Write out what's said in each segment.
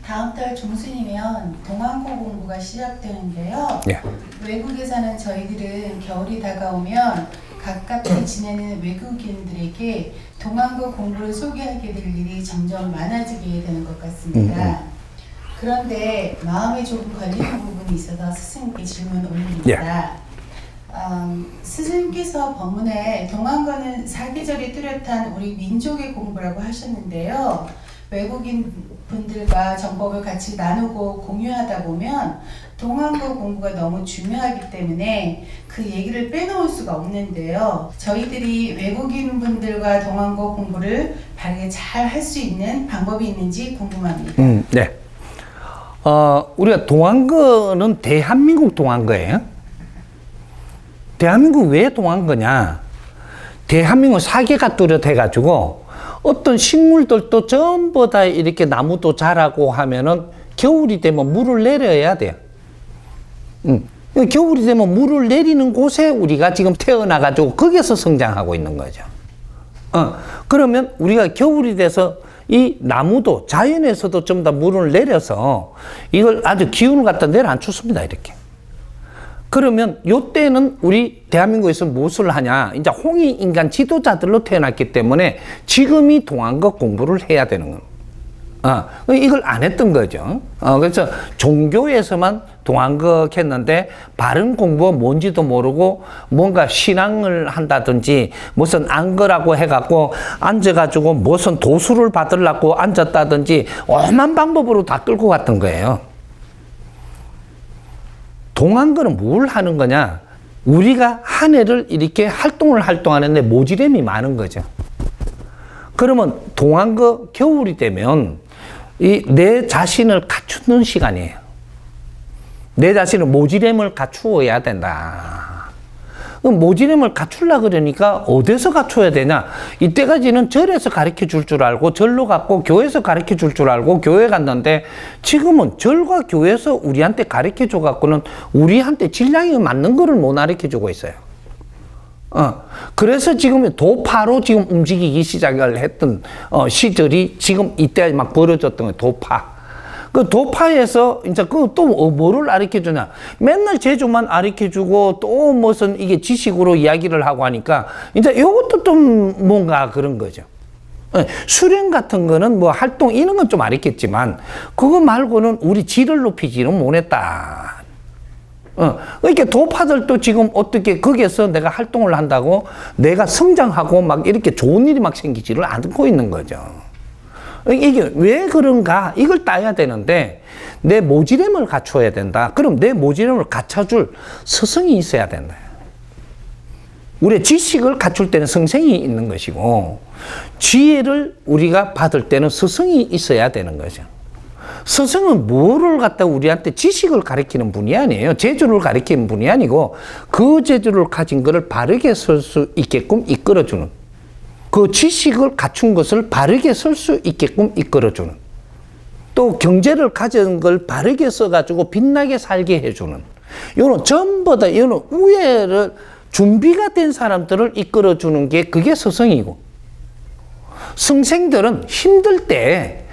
다음 달 중순이면 동안고 공부가 시작되는데요. 예. 외국에 사는 저희들은 겨울이 다가오면 가깝게 지내는 외국인들에게 동안고 공부를 소개하게 될 일이 점점 많아지게 되는 것 같습니다. 그런데 마음에 조금 걸리는 부분이 있어서 스승님께 질문 올립니다. 스승님께서 법문에 동안고는 사계절이 뚜렷한 우리 민족의 공부라고 하셨는데요. 외국인 분들과 정법을 같이 나누고 공유하다 보면 동안고 공부가 너무 중요하기 때문에 그 얘기를 빼놓을 수가 없는데요. 저희들이 외국인 분들과 동안고 공부를 바르게 잘 할 수 있는 방법이 있는지 궁금합니다. 네. 우리가 동안거는 대한민국 동안거예요. 대한민국 왜 동안거냐? 대한민국 사계가 뚜렷해가지고 어떤 식물들도 전부 다 이렇게 나무도 자라고 하면은 겨울이 되면 물을 내려야 돼요. 겨울이 되면 물을 내리는 곳에 우리가 지금 태어나가지고 거기서 성장하고 있는 거죠. 그러면 우리가 겨울이 돼서 이 나무도 자연에서도 좀 더 물을 내려서 이걸 아주 기운을 갖다 내려앉혔습니다. 이렇게. 그러면 요때는 우리 대한민국에서 무엇을 하냐? 이제 홍익인간 지도자들로 태어났기 때문에 지금이 동안거 공부를 해야 되는 겁니다. 이걸 안 했던 거죠. 그래서 종교에서만 동안거 했는데 바른 공부가 뭔지도 모르고 뭔가 신앙을 한다든지 무슨 안거라고 해갖고 앉아가지고 무슨 도수를 받으려고 앉았다든지 오만 방법으로 다 끌고 갔던 거예요. 동안거는 뭘 하는 거냐? 우리가 한 해를 이렇게 활동하는데 모지름이 많은 거죠. 그러면 동안거 겨울이 되면 내 자신을 갖추는 시간이에요. 내 자신을 모지름을 갖추어야 된다. 모지름을 갖추려 그러니까 어디서 갖춰야 되냐? 이때까지는 절에서 가르쳐 줄 줄 알고 절로 갔고 교회에서 가르쳐 줄 줄 알고 교회 갔는데 지금은 절과 교회에서 우리한테 가르쳐 줘 갖고는 우리한테 질량이 맞는 거를 못 가르쳐 주고 있어요. 그래서 지금 도파로 지금 움직이기 시작을 했던 시절이 지금 이때 막 벌어졌던 거예요. 도파. 그 도파에서 이제 그 또 뭐를 가르쳐 주냐? 맨날 제주만 가르쳐 주고 또 무슨 이게 지식으로 이야기를 하고 하니까 이제 이것도 좀 뭔가 그런 거죠. 수련 같은 거는 뭐 활동 이런 건 좀 알겠지만 그거 말고는 우리 질을 높이지는 못했다. 그러니까 도파들도 지금 어떻게 거기에서 내가 활동을 한다고 내가 성장하고 막 이렇게 좋은 일이 막 생기지를 않고 있는 거죠. 이게 왜 그런가? 이걸 따야 되는데 내 모지름을 갖춰야 된다. 그럼 내 모지름을 갖춰줄 스승이 있어야 된다. 우리의 지식을 갖출 때는 선생이 있는 것이고 지혜를 우리가 받을 때는 스승이 있어야 되는 거죠. 스승은 뭐를 갖다 우리한테 지식을 가르치는 분이 아니에요. 재주를 가르치는 분이 아니고 그 재주를 가진 것을 바르게 쓸 수 있게끔 이끌어주는, 그 지식을 갖춘 것을 바르게 쓸 수 있게끔 이끌어주는, 또 경제를 가진 걸 바르게 써가지고 빛나게 살게 해주는, 이런 전부 다 이런 우애를 준비가 된 사람들을 이끌어주는 게 그게 스승이고, 선생들은 힘들 때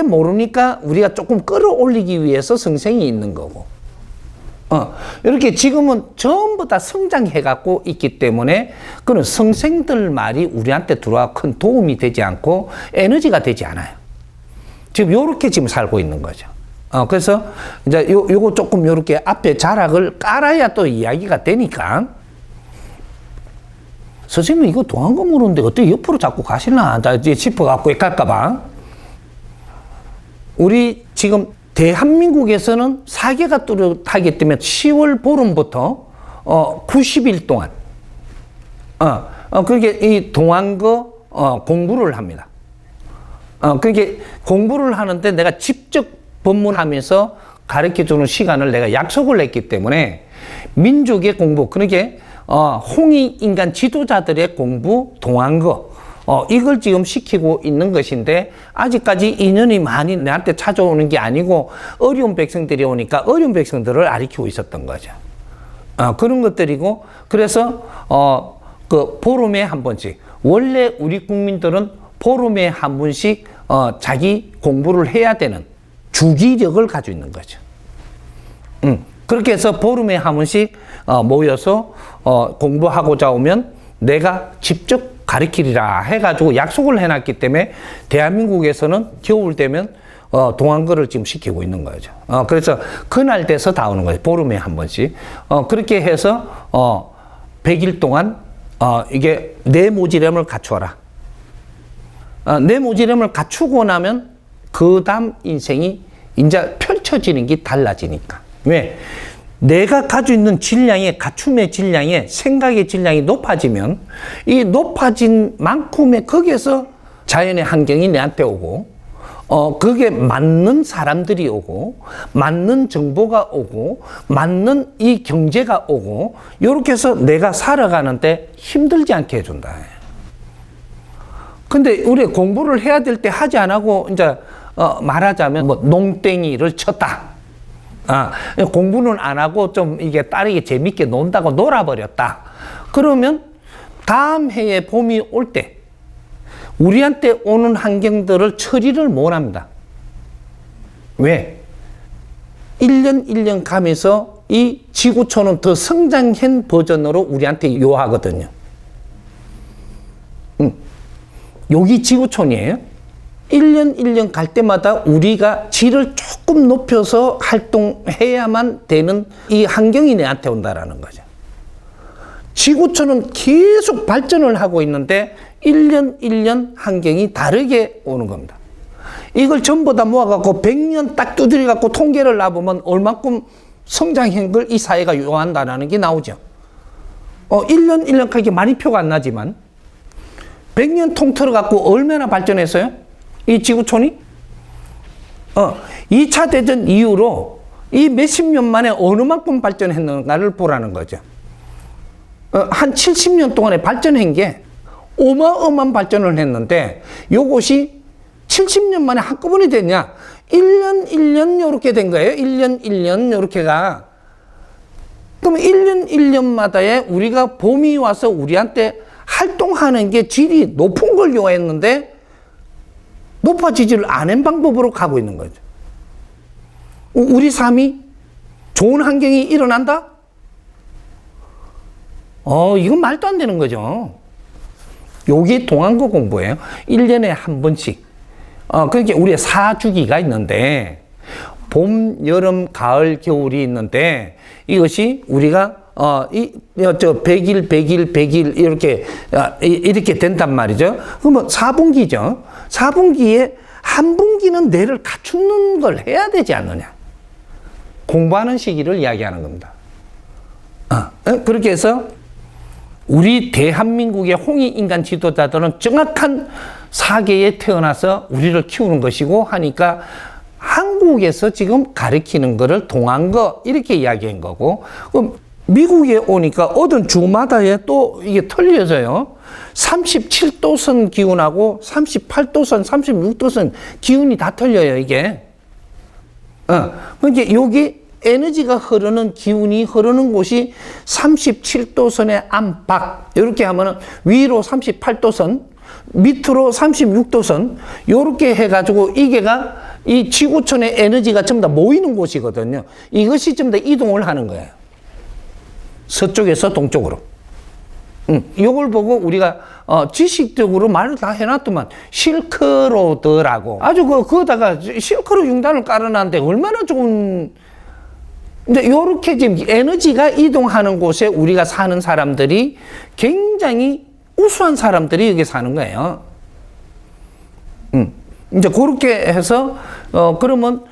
모르니까 우리가 조금 끌어올리기 위해서 선생이 있는 거고, 이렇게 지금은 전부 다 성장해갖고 있기 때문에 그런 선생들 말이 우리한테 들어와 큰 도움이 되지 않고 에너지가 되지 않아요. 지금 요렇게 지금 살고 있는 거죠. 그래서 이제 요거 조금 요렇게 앞에 자락을 깔아야 또 이야기가 되니까, 선생님 이거 동안거 물었는데 어떻게 옆으로 자꾸 가실나 싶어갖고 갈까봐. 우리 지금 대한민국에서는 사계가 뚜렷하기 때문에 10월 보름부터 90일 동안 그렇게 이 동안거 공부를 합니다. 그렇게 공부를 하는데 내가 직접 법문하면서 가르쳐주는 시간을 내가 약속을 했기 때문에 민족의 공부, 그러게 홍익인간 지도자들의 공부 동안거, 이걸 지금 시키고 있는 것인데 아직까지 인연이 많이 나한테 찾아오는 게 아니고 어려운 백성들이 오니까 어려운 백성들을 가르치고 있었던 거죠. 그런 것들이고, 그래서 그 보름에 한 번씩, 원래 우리 국민들은 보름에 한 번씩 자기 공부를 해야 되는 주기력을 가지고 있는 거죠. 그렇게 해서 보름에 한 번씩 모여서 공부하고자 오면 내가 직접 가르치리라 해가지고 약속을 해놨기 때문에 대한민국에서는 겨울 되면 동안거를 지금 시키고 있는 거죠. 그래서 그날 돼서 다 오는 거예요. 보름에 한 번씩. 그렇게 해서 100일 동안 이게 내 모지렘을 갖추어라. 내 모지렘을 갖추고 나면 그 다음 인생이 이제 펼쳐지는 게 달라지니까. 왜? 내가 가지고 있는 질량의 갖춤의 질량의 생각의 질량이 높아지면 이 높아진 만큼의 거기에서 자연의 환경이 내한테 오고 그게 맞는 사람들이 오고 맞는 정보가 오고 맞는 이 경제가 오고 이렇게 해서 내가 살아가는데 힘들지 않게 해준다. 근데 우리 공부를 해야 될 때 하지 안 하고 이제 말하자면 뭐 농땡이를 쳤다. 공부는 안 하고 좀 이게 딸에게 재밌게 논다고 놀아버렸다. 그러면 다음 해에 봄이 올 때 우리한테 오는 환경들을 처리를 못 합니다. 왜? 1년 1년 가면서 이 지구촌은 더 성장한 버전으로 우리한테 요하거든요. 여기 지구촌이에요. 1년 1년 갈 때마다 우리가 질을 조금 높여서 활동해야만 되는 이 환경이 내한테 온다라는 거죠. 지구촌은 계속 발전을 하고 있는데 1년 1년 환경이 다르게 오는 겁니다. 이걸 전부 다 모아갖고 100년 딱 두드려갖고 통계를 놔보면 얼마큼 성장한 걸 이 사회가 요한다라는 게 나오죠. 1년 1년 가게 많이 표가 안 나지만 100년 통틀어갖고 얼마나 발전했어요? 이 지구촌이? 2차 대전 이후로 이 몇십 년 만에 어느 만큼 발전했는가를 보라는 거죠. 한 70년 동안에 발전한 게 어마어마한 발전을 했는데 요것이 70년 만에 한꺼번에 됐냐? 1년 1년 요렇게 된 거예요. 1년 1년 요렇게가. 그럼 1년 1년마다에 우리가 봄이 와서 우리한테 활동하는 게 질이 높은 걸 요했는데 높아지지를 않은 방법으로 가고 있는 거죠. 우리 삶이 좋은 환경이 일어난다? 이건 말도 안 되는 거죠. 요게 동안거 공부예요. 1년에 한 번씩. 그러니까 우리의 4주기가 있는데 봄, 여름, 가을, 겨울이 있는데 이것이 우리가 100일, 100일, 100일 이렇게 된단 말이죠. 그러면 4분기죠. 4분기에 한 분기는 뇌를 갖추는 걸 해야 되지 않느냐. 공부하는 시기를 이야기하는 겁니다. 그렇게 해서 우리 대한민국의 홍익인간 지도자들은 정확한 사계에 태어나서 우리를 키우는 것이고 하니까 한국에서 지금 가르치는 거를 동안거 이렇게 이야기한 거고, 그럼 미국에 오니까 어떤 주마다에 또 이게 틀려져요. 37도선 기온하고 38도선, 36도선 기온이 다 틀려요, 이게. 그러니까 여기 에너지가 흐르는 기운이 흐르는 곳이 37도선의 안팎, 이렇게 하면은 위로 38도선, 밑으로 36도선, 요렇게 해가지고 이게가 이 지구촌의 에너지가 전부 다 모이는 곳이거든요. 이것이 전부 다 이동을 하는 거예요. 서쪽에서 동쪽으로. 이걸 보고 우리가 지식적으로 말을 다 해놨더만 실크로드라고 아주 그거다가 실크로 융단을 깔아놨는데 얼마나 좋은. 근데 요렇게 지금 에너지가 이동하는 곳에 우리가 사는 사람들이 굉장히 우수한 사람들이 여기 사는 거예요. 이제 그렇게 해서 그러면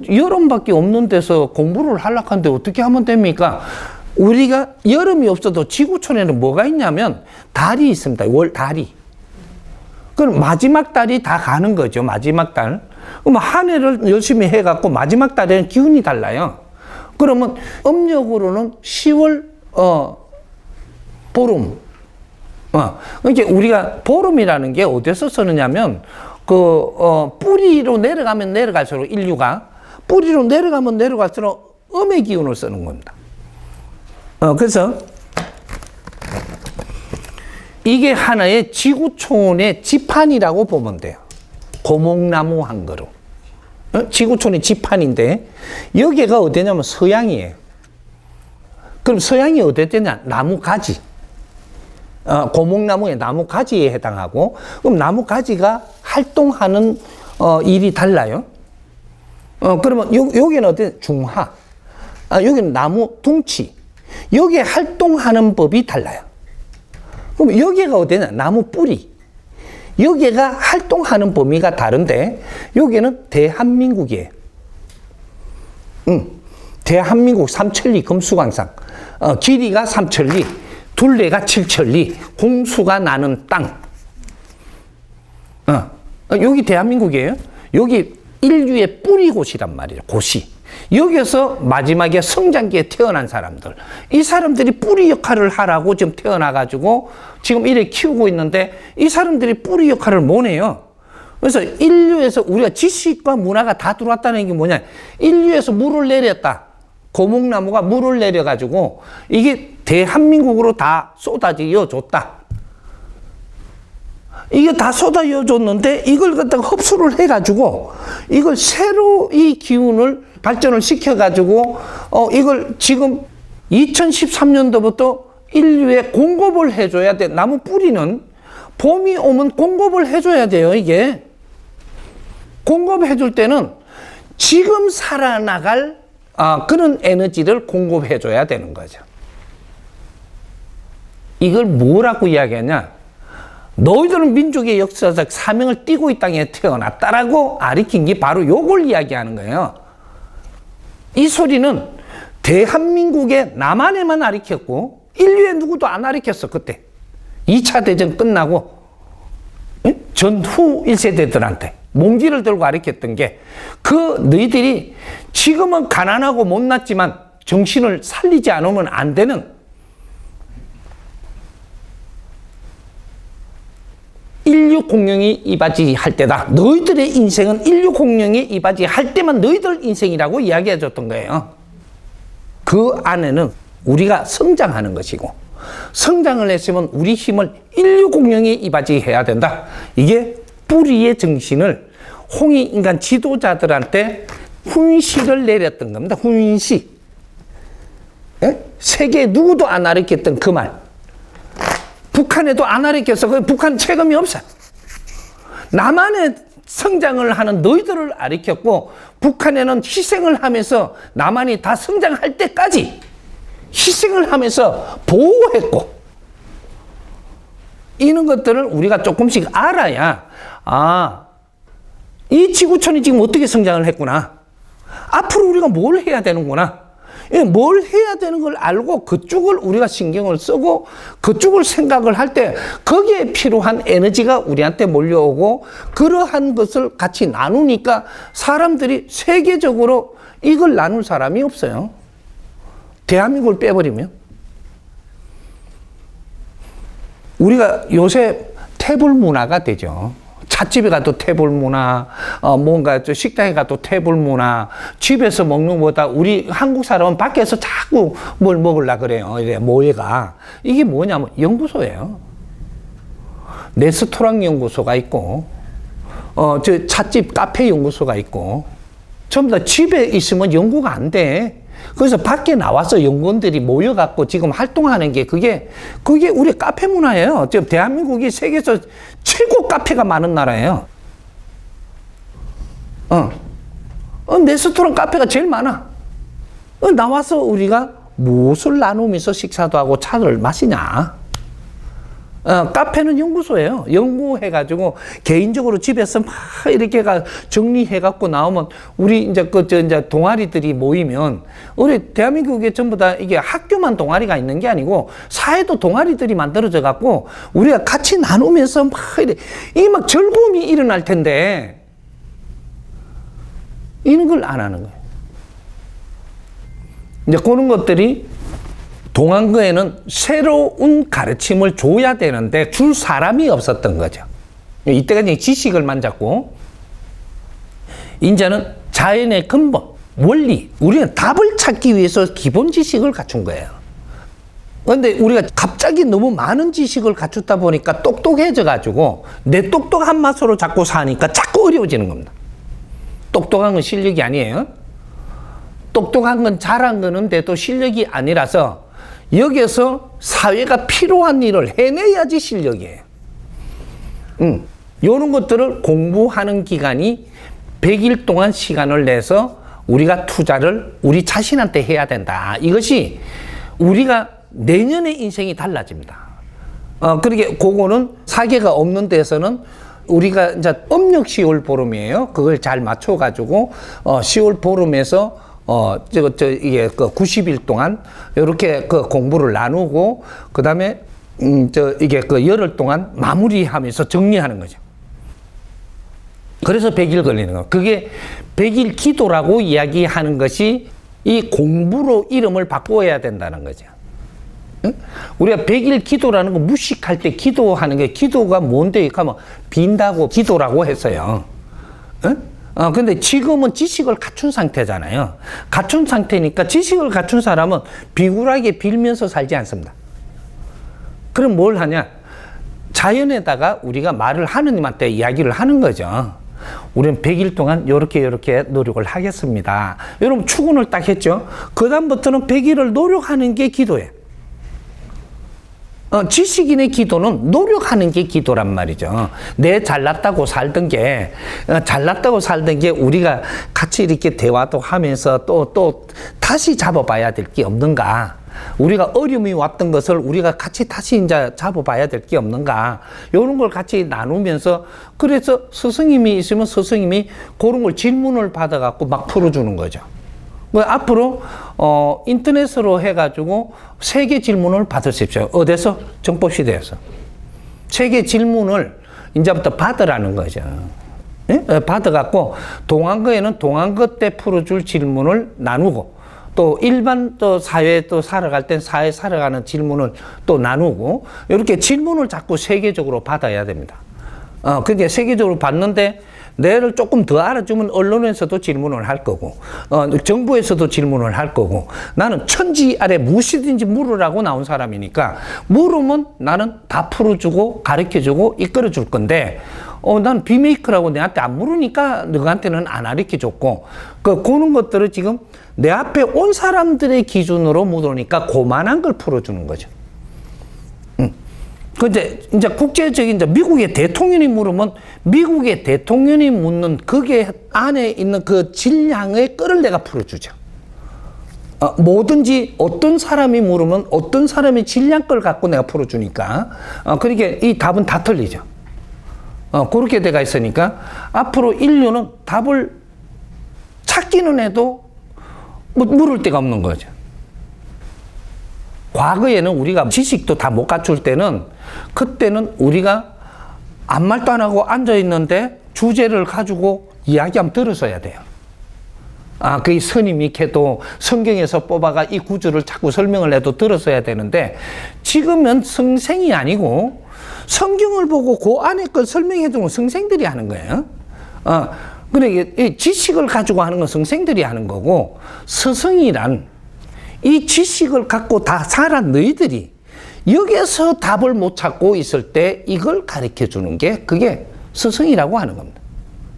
여름밖에 없는 데서 공부를 하려고 하는데 어떻게 하면 됩니까? 우리가 여름이 없어도 지구촌에는 뭐가 있냐면 달이 있습니다. 달이. 그럼 마지막 달이 다 가는 거죠. 마지막 달. 그럼 한 해를 열심히 해갖고 마지막 달에는 기운이 달라요. 그러면 음력으로는 10월 보름. 그러니까 우리가 보름이라는 게 어디서 쓰느냐면 뿌리로 내려가면 내려갈수록 인류가 뿌리로 내려가면 내려갈수록 음의 기운을 쓰는 겁니다. 그래서 이게 하나의 지구촌의 지판이라고 보면 돼요. 고목나무 한 그루. 지구촌의 지판인데 여기가 어디냐면 서양이에요. 그럼 서양이 어디 되냐? 나무 가지. 고목나무의 나무 가지에 해당하고, 그럼 나무 가지가 활동하는 일이 달라요. 그러면 여기는 어디? 중하. 여기는 나무 둥치. 여기에 활동하는 법이 달라요. 그럼 여기가 어디냐? 나무 뿌리. 여기가 활동하는 범위가 다른데 여기는 대한민국이에요. 대한민국 삼천리 금수강산. 길이가 3천리, 둘레가 7천리, 홍수가 나는 땅. 여기 대한민국이에요. 여기 인류의 뿌리 곳이란 말이에요. 곳이. 여기서 마지막에 성장기에 태어난 사람들. 이 사람들이 뿌리 역할을 하라고 지금 태어나가지고 지금 이래 키우고 있는데 이 사람들이 뿌리 역할을 못 해요. 그래서 인류에서 우리가 지식과 문화가 다 들어왔다는 게 뭐냐. 인류에서 물을 내렸다. 고목나무가 물을 내려가지고 이게 대한민국으로 다 쏟아져 줬다. 이게 다 쏟아져 줬는데 이걸 갖다가 흡수를 해가지고 이걸 새로 이 기운을 발전을 시켜가지고 이걸 지금 2013년도부터 인류에 공급을 해줘야 돼. 나무 뿌리는 봄이 오면 공급을 해줘야 돼요. 이게 공급해줄 때는 지금 살아나갈 그런 에너지를 공급해줘야 되는 거죠. 이걸 뭐라고 이야기하냐? 너희들은 민족의 역사적 사명을 띠고 이 땅에 태어났다라고 가르친 게 바로 요걸 이야기하는 거예요. 이 소리는 대한민국의 남한에만 가르쳤고 인류에 누구도 안 가르쳤어. 그때 2차 대전 끝나고 전후 1세대들한테 몽기를 들고 가르쳤던 게 그 너희들이 지금은 가난하고 못났지만 정신을 살리지 않으면 안 되는 인류 공룡이 이바지 할 때다. 너희들의 인생은 인류 공룡이 이바지 할 때만 너희들 인생이라고 이야기해 줬던 거예요. 그 안에는 우리가 성장하는 것이고 성장을 했으면 우리 힘을 인류 공룡이 이바지 해야 된다. 이게 뿌리의 정신을 홍익인간 지도자들한테 훈시를 내렸던 겁니다. 훈시. 세계 누구도 안 가르쳤던 그 말. 북한에도 안 가르쳐서 북한 책임이 없어. 남한에 성장을 하는 너희들을 가르쳤고 북한에는 희생을 하면서 남한이 다 성장할 때까지 희생을 하면서 보호했고 이런 것들을 우리가 조금씩 알아야 이 지구촌이 지금 어떻게 성장을 했구나. 앞으로 우리가 뭘 해야 되는구나. 뭘 해야 되는 걸 알고 그쪽을 우리가 신경을 쓰고 그쪽을 생각을 할 때 거기에 필요한 에너지가 우리한테 몰려오고 그러한 것을 같이 나누니까 사람들이 세계적으로 이걸 나눌 사람이 없어요. 대한민국을 빼버리면. 우리가 요새 태블 문화가 되죠. 찻집에 가도 태블 문화, 뭔가 식당에 가도 태블 문화, 집에서 먹는 것보다 우리 한국 사람은 밖에서 자꾸 뭘 먹으려고 그래요. 이래 모여가. 이게 뭐냐면 연구소예요. 레스토랑 연구소가 있고, 찻집 카페 연구소가 있고, 전부 다 집에 있으면 연구가 안 돼. 그래서 밖에 나와서 연구원들이 모여갖고 지금 활동하는 게 그게 우리 카페 문화예요. 지금 대한민국이 세계에서 최고 카페가 많은 나라예요. 레스토랑 카페가 제일 많아. 나와서 우리가 무엇을 나누면서 식사도 하고 차를 마시냐. 카페는 연구소예요. 연구해가지고 개인적으로 집에서 막 이렇게 정리해갖고 나오면 우리 이제 이제 동아리들이 모이면 우리 대한민국에 전부 다 이게 학교만 동아리가 있는 게 아니고 사회도 동아리들이 만들어져갖고 우리가 같이 나누면서 막 이게 막 즐거움이 일어날 텐데 이런 걸 안 하는 거예요. 이제 그런 것들이 동안거에는 새로운 가르침을 줘야 되는데 줄 사람이 없었던 거죠. 이때까지 지식을만 잡고 이제는 자연의 근본, 원리, 우리는 답을 찾기 위해서 기본 지식을 갖춘 거예요. 그런데 우리가 갑자기 너무 많은 지식을 갖추다 보니까 똑똑해져 가지고 내 똑똑한 맛으로 자꾸 사니까 자꾸 어려워지는 겁니다. 똑똑한 건 실력이 아니에요. 똑똑한 건 잘한 거는 돼도 실력이 아니라서 여기서 사회가 필요한 일을 해내야지 실력이에요. 이런 것들을 공부하는 기간이 100일 동안 시간을 내서 우리가 투자를 우리 자신한테 해야 된다. 이것이 우리가 내년의 인생이 달라집니다. 그러게 그거는 사계가 없는 데서는 우리가 이제 음력 10월 보름이에요. 그걸 잘 맞춰가지고 10월 보름에서 이게 그 90일 동안 이렇게 그 공부를 나누고 그다음에 이게 그 열흘 동안 마무리하면서 정리하는 거죠. 그래서 100일 걸리는 거예요. 그게 100일 기도라고 이야기하는 것이 이 공부로 이름을 바꿔야 된다는 거죠. 응? 우리가 100일 기도라는 거 무식할 때 기도하는 게 기도가 뭔데? 하면 빈다고 기도라고 했어요. 응? 근데 지금은 지식을 갖춘 상태잖아요. 갖춘 상태니까 지식을 갖춘 사람은 비굴하게 빌면서 살지 않습니다. 그럼 뭘 하냐? 자연에다가 우리가 말을 하느님한테 이야기를 하는 거죠. 우리는 100일 동안 요렇게 노력을 하겠습니다. 여러분 추근을 딱 했죠. 그 다음부터는 100일을 노력하는 게 기도예요. 지식인의 기도는 노력하는 게 기도란 말이죠. 내 잘났다고 살던 게 우리가 같이 이렇게 대화도 하면서 또 다시 잡아봐야 될 게 없는가. 우리가 어려움이 왔던 것을 우리가 같이 다시 이제 잡아봐야 될 게 없는가. 이런 걸 같이 나누면서 그래서 스승님이 있으면 스승님이 그런 걸 질문을 받아갖고 막 풀어주는 거죠. 앞으로 인터넷으로 해가지고 세계 질문을 받으십시오. 어디서? 정법시대에서. 세계 질문을 이제부터 받으라는 거죠. 예? 받아갖고 동안거에는 동안거 때 풀어줄 질문을 나누고 또 일반 또 사회 또 살아갈 땐 사회 살아가는 질문을 또 나누고 이렇게 질문을 자꾸 세계적으로 받아야 됩니다. 그게 세계적으로 받는데 내를 조금 더 알아주면 언론에서도 질문을 할 거고 정부에서도 질문을 할 거고 나는 천지 아래 무엇이든지 물으라고 나온 사람이니까 물으면 나는 다 풀어주고 가르쳐주고 이끌어줄 건데 난 비메이커라고 내한테 안 물으니까 너한테는 안 가르쳐줬고 그런 것들을 지금 내 앞에 온 사람들의 기준으로 물으니까 그만한 걸 풀어주는 거죠. 이제 국제적인 미국의 대통령이 물으면 미국의 대통령이 묻는 그게 안에 있는 그 질량의 끓을 내가 풀어주죠. 뭐든지 어떤 사람이 물으면 어떤 사람의 질량 걸 갖고 내가 풀어주니까 그러니까 이 답은 다 틀리죠. 그렇게 돼가 있으니까 앞으로 인류는 답을 찾기는 해도 물을 데가 없는 거죠. 과거에는 우리가 지식도 다 못 갖출 때는 그때는 우리가 아무 말도 안 하고 앉아 있는데 주제를 가지고 이야기하면 들었어야 돼요. 그 스님이 걔도 성경에서 뽑아가 이 구절을 자꾸 설명을 해도 들었어야 되는데 지금은 성생이 아니고 성경을 보고 그 안에 걸 설명해 주면 성생들이 하는 거예요. 그러니까 지식을 가지고 하는 건 성생들이 하는 거고 스승이란 이 지식을 갖고 다 살아 너희들이 여기에서 답을 못 찾고 있을 때 이걸 가르쳐 주는 게 그게 스승이라고 하는 겁니다.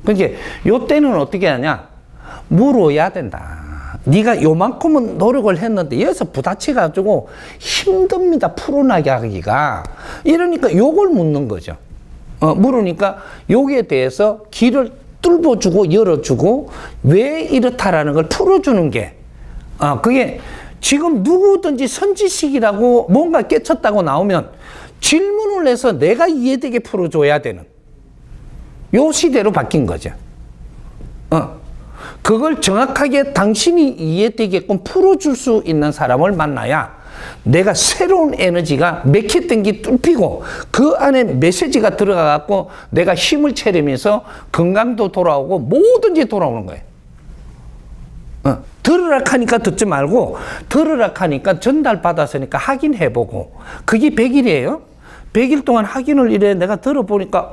그러니까 요때는 어떻게 하냐? 물어야 된다. 네가 요만큼은 노력을 했는데 여기서 부딪혀 가지고 힘듭니다. 풀어나게 하기가. 이러니까 요걸 묻는 거죠. 물으니까 요기에 대해서 길을 뚫어주고 열어주고 왜 이렇다라는 걸 풀어주는 게 그게 지금 누구든지 선지식이라고 뭔가 깨쳤다고 나오면 질문을 해서 내가 이해되게 풀어줘야 되는 요 시대로 바뀐 거죠. 그걸 정확하게 당신이 이해되게끔 풀어줄 수 있는 사람을 만나야 내가 새로운 에너지가 맥혔던 게 뚫히고 그 안에 메시지가 들어가갖고 내가 힘을 차리면서 건강도 돌아오고 뭐든지 돌아오는 거예요. 들으라 하니까 듣지 말고 들으라 하니까 전달받았으니까 확인해보고 그게 100일이에요. 100일 동안 확인을 이래 내가 들어보니까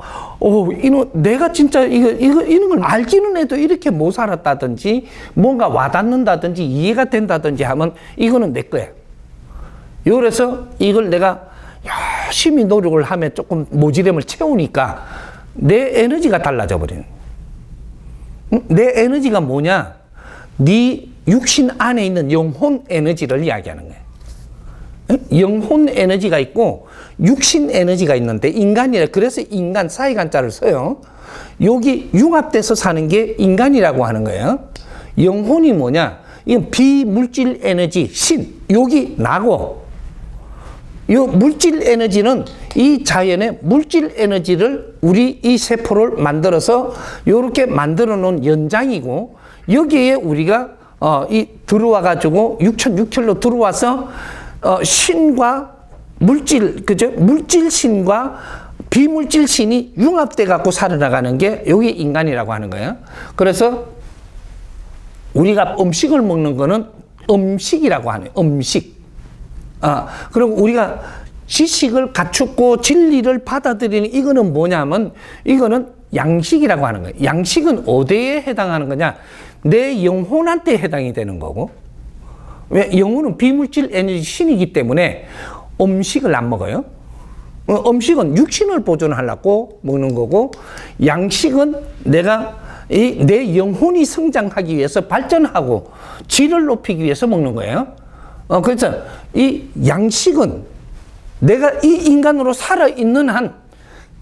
내가 진짜 이런 걸 알기는 해도 이렇게 못 살았다든지 뭔가 와닿는다든지 이해가 된다든지 하면 이거는 내 거야. 그래서 이걸 내가 열심히 노력을 하면 조금 모지름을 채우니까 내 에너지가 달라져 버리는. 내 에너지가 뭐냐? 네 육신 안에 있는 영혼 에너지를 이야기하는 거예요. 영혼 에너지가 있고 육신 에너지가 있는데 인간이라 그래서 인간 사이간자를 써요. 여기 융합돼서 사는 게 인간이라고 하는 거예요. 영혼이 뭐냐? 이건 비물질 에너지 신 여기 나고 이 물질 에너지는 이 자연의 물질 에너지를 우리 이 세포를 만들어서 이렇게 만들어 놓은 연장이고 여기에 우리가 이 들어와 가지고 육천육혈로 들어와서 신과 물질 그죠? 물질 신과 비물질 신이 융합돼 갖고 살아나가는 게 여기 인간이라고 하는 거예요. 그래서 우리가 음식을 먹는 거는 음식이라고 하네요. 음식. 그리고 우리가 지식을 갖추고 진리를 받아들이는 이거는 뭐냐면 이거는 양식이라고 하는 거예요. 양식은 어디에 해당하는 거냐? 내 영혼한테 해당이 되는 거고. 왜? 영혼은 비물질 에너지 신이기 때문에 음식을 안 먹어요. 음식은 육신을 보존하려고 먹는 거고 양식은 내가 내 영혼이 성장하기 위해서 발전하고 질을 높이기 위해서 먹는 거예요. 그래서 이 양식은 내가 이 인간으로 살아있는 한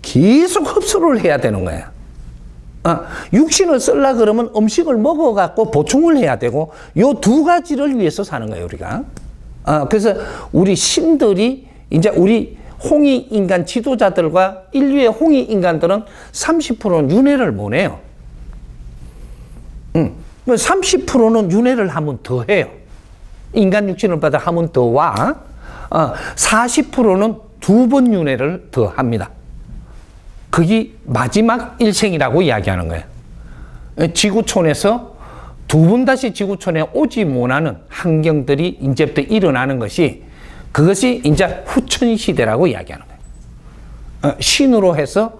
계속 흡수를 해야 되는 거예요. 육신을 쓰려 그러면 음식을 먹어갖고 보충을 해야 되고 요 두 가지를 위해서 사는 거예요, 우리가. 그래서 우리 신들이 이제 우리 홍익 인간 지도자들과 인류의 홍익 인간들은 30%는 윤회를 못 해요. 30%는 윤회를 하면 더 해요. 인간 육신을 받아 하면 더 와. 40%는 2번 윤회를 더 합니다. 그게 마지막 일생이라고 이야기하는 거예요. 지구촌에서 2번 다시 지구촌에 오지 못하는 환경들이 이제부터 일어나는 것이 그것이 이제 후천시대라고 이야기하는 거예요. 신으로 해서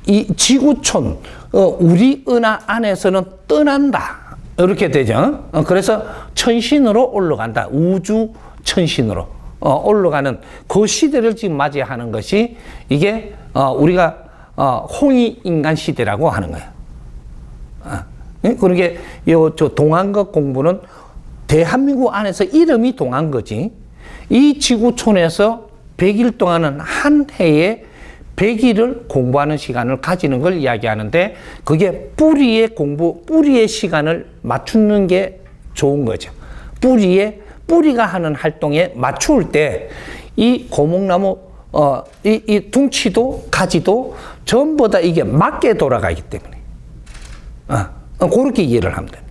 이 지구촌, 우리 은하 안에서는 떠난다. 이렇게 되죠. 그래서 천신으로 올라간다. 우주 천신으로 올라가는 그 시대를 지금 맞이하는 것이 이게 우리가 홍익 인간 시대라고 하는 거예요. 그러게 저 동안거 공부는 대한민국 안에서 이름이 동안거지. 이 지구촌에서 100일 동안은 한 해에 100일을 공부하는 시간을 가지는 걸 이야기하는데 그게 뿌리의 시간을 맞추는 게 좋은 거죠. 뿌리가 하는 활동에 맞출 때 이 고목나무 이 둥치도 가지도 전부 다 이게 맞게 돌아가기 때문에 그렇게 이해를 하면 됩니다.